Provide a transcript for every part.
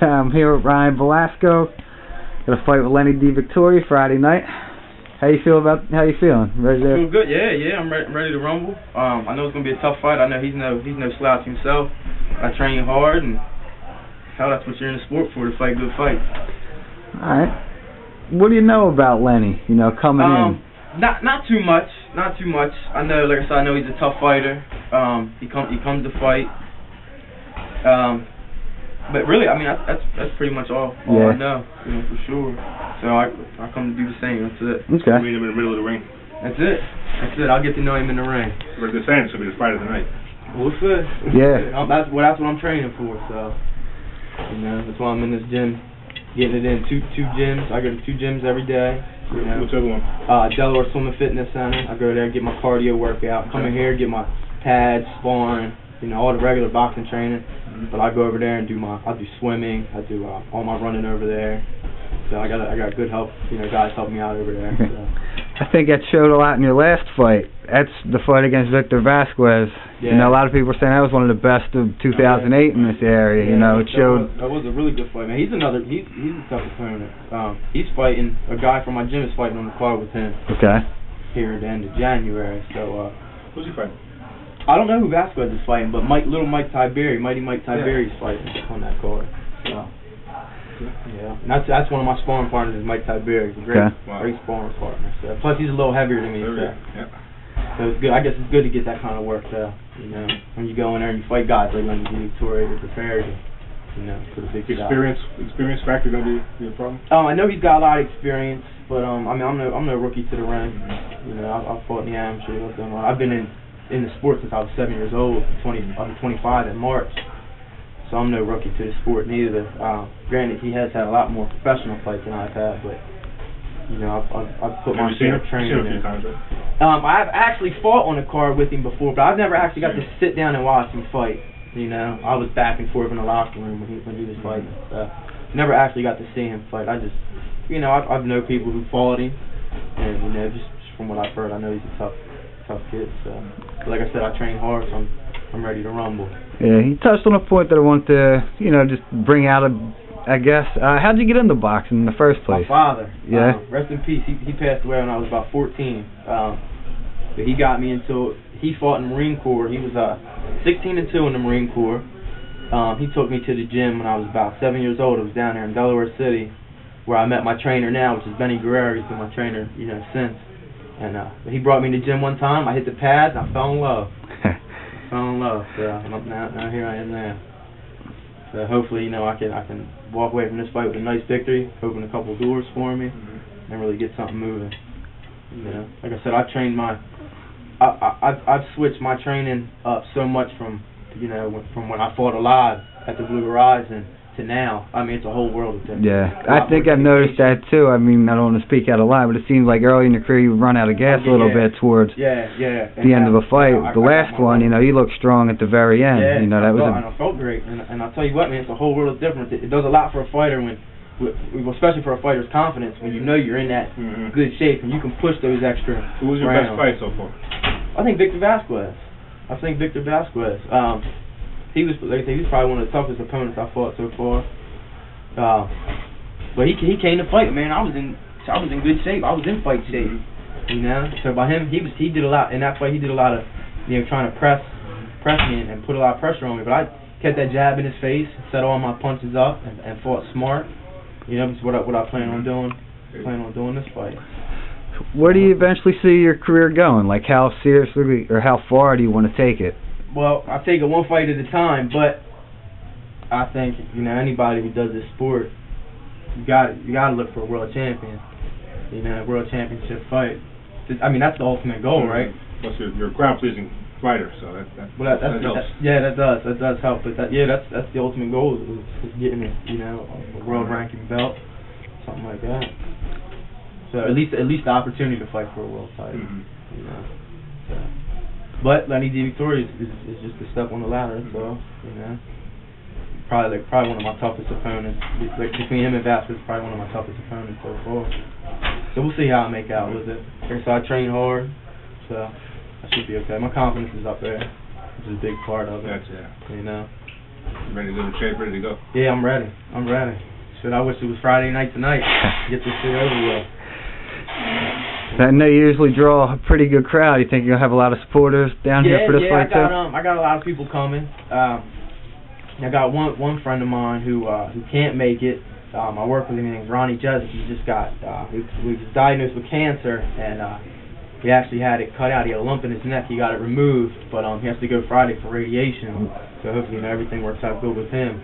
I'm here with Ryan Belasco. Got a fight with Lenny DiVittorio Friday night. How you feeling? Ready to... Feel good, yeah. I'm ready to rumble. I know it's gonna be a tough fight. I know he's no slouch himself. I train hard, and hell, that's what you're in the sport for, to fight good fights. All right. What do you know about Lenny? Coming in. Not too much. I know, like I said, I know he's a tough fighter. He comes to fight. But really, I mean, that's pretty much all I know, for sure. So I come to do the same. That's it. Okay. Meet him in the middle of the ring. That's it. I'll get to know him in the ring. We're good saying it's gonna be the fight of the night. We'll see. Yeah. That's what I'm training for. So that's why I'm in this gym, getting it in. Two gyms. I go to 2 gyms every day. What's the other one? Delaware Swimming Fitness Center. I go there, get my cardio workout. Come in here, get my pads, sparring, all the regular boxing training. But I go over there and I do swimming. I do all my running over there. So I got good help. Guys help me out over there. So. I think that showed a lot in your last fight. That's the fight against Victor Vasquez. Yeah. A lot of people are saying that was one of the best of 2008 in this area. It showed. That was a really good fight, man. He's a tough opponent. He's fighting a guy from my gym is fighting on the card with him. Okay. Here at the end of January. So. Who's he fighting? I don't know who Vasquez is fighting, but Mighty Mike Tiberi's fighting on that card. So. Yeah, and that's one of my sparring partners is Mike Tiberi. He's a great sparring partner. So. Plus, he's a little heavier than me. So it's good. I guess it's good to get that kind of work out. When you go in there and you fight guys like Lenny DiVittorio, you're prepared to, for the big experience factor gonna be a problem? I know he's got a lot of experience, but I'm no rookie to the ring. I've fought in the amateur. I've been in the sport since I was 7 years old. I'll be 25 in March. So I'm no rookie to the sport neither. Granted, he has had a lot more professional fights than I've had, but I've put my share of training in. I've actually fought on a card with him before, but I've never actually got to sit down and watch him fight. I was back and forth in the locker room when he was fighting. Never actually got to see him fight. I just, I've known people who fought him, and just from what I've heard, I know he's a tough kid. So, like I said, I train hard, so I'm ready to rumble. Yeah, he touched on a point that I want to, just bring out. I guess. How'd you get into boxing in the first place? My father. Yeah. Rest in peace. He passed away when I was about 14. But he got me into. He fought in the Marine Corps. He was 16-2 in the Marine Corps. He took me to the gym when I was about 7 years old. It was down there in Delaware City, where I met my trainer now, which is Benny Guerrero. He's been my trainer, since. And he brought me to the gym one time. I hit the pads. And I fell in love. So now here I am now. So hopefully, I can walk away from this fight with a nice victory, open a couple doors for me, and really get something moving. Like I said, I've switched my training up so much from when I fought alive at the Blue Horizon to now. I mean, it's a whole world of difference. Yeah, I think I've noticed that too. I mean, I don't want to speak out of line, but it seems like early in your career you run out of gas a little bit towards the end of a fight. The last one, you look strong at the very end. And that was. And I felt great. And I'll tell you what, man, it's a whole world of difference. It does a lot for a fighter especially for a fighter's confidence, when you're in that good shape and you can push those extra. Who was your best fight so far? I think Victor Vasquez. He was probably one of the toughest opponents I fought so far. But he came to fight, man. I was in good shape. I was in fight shape. So by him, he did a lot in that fight. He did a lot of trying to press me and put a lot of pressure on me. But I kept that jab in his face, set all my punches up, and fought smart. It's what I plan on doing. This fight. Where do you eventually see your career going? Like, how seriously or how far do you want to take it? Well, I take it one fight at a time, but I think anybody who does this sport, you got to look for a world champion, a world championship fight. I mean, that's the ultimate goal, right? Plus, you're a crowd-pleasing fighter, so that helps. That does help. But that's the ultimate goal is getting a world ranking belt, something like that. So at least the opportunity to fight for a world title, So. But Lenny DiVittorio is just a step on the ladder, that's all. Probably one of my toughest opponents. Between him and Vasquez, probably one of my toughest opponents so far. So we'll see how I make out with it. So I train hard, so I should be okay. My confidence is up there, which is a big part of it. That's Ready to go to shape, ready to go? Yeah, I'm ready. Shit, I wish it was Friday night tonight. Get this shit over with. I know you usually draw a pretty good crowd. You think you'll have a lot of supporters down here for this fight too? I got a lot of people coming. I got one friend of mine who can't make it. I work with him. His name's Ronnie Jezik. He just got he was diagnosed with cancer, and he actually had it cut out. He had a lump in his neck. He got it removed, but he has to go Friday for radiation. So hopefully, everything works out good with him.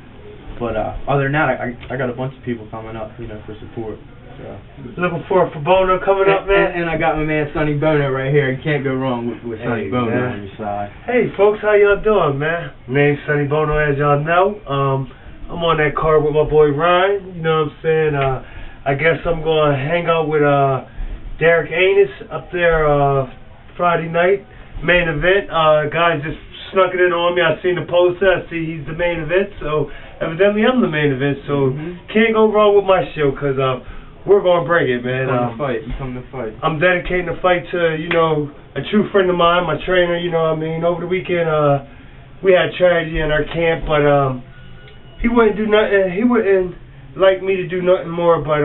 But other than that, I got a bunch of people coming up, for support. So. Looking forward for Bono coming up, man. And I got my man Sonny Bono right here. You can't go wrong with Sonny Bono on your side. Hey, folks, how y'all doing, man? Name's Sonny Bono, as y'all know. I'm on that card with my boy Ryan. You know what I'm saying? I guess I'm going to hang out with Derek Anus up there Friday night. Main event. Guys just snuck it in on me. I seen the poster. I see he's the main event. So evidently I'm the main event. So can't go wrong with my show because we're going to bring it, man. You come to fight. I'm dedicating the fight to, a true friend of mine, my trainer, Over the weekend, we had tragedy in our camp, but he wouldn't do nothing. He wouldn't like me to do nothing more but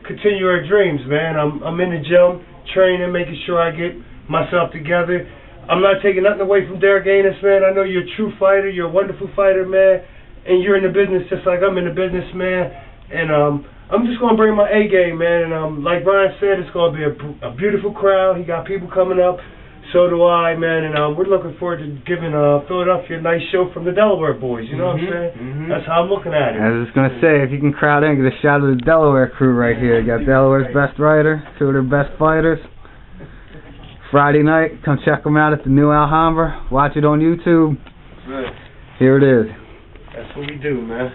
continue our dreams, man. I'm in the gym, training, making sure I get myself together. I'm not taking nothing away from Derek Anus, man. I know you're a true fighter. You're a wonderful fighter, man. And you're in the business just like I'm in the business, man. And I'm just going to bring my A game, man, and like Brian said, it's going to be a beautiful crowd. He got people coming up. So do I, man, and we're looking forward to giving Philadelphia a nice show from the Delaware boys, you know what I'm saying? That's how I'm looking at it. I was just going to say, if you can crowd in, get a shout out to the Delaware crew right here. You got Delaware's best writer, two of their best fighters. Friday night, come check them out at the new Alhambra. Watch it on YouTube. Right. Here it is. That's what we do, man.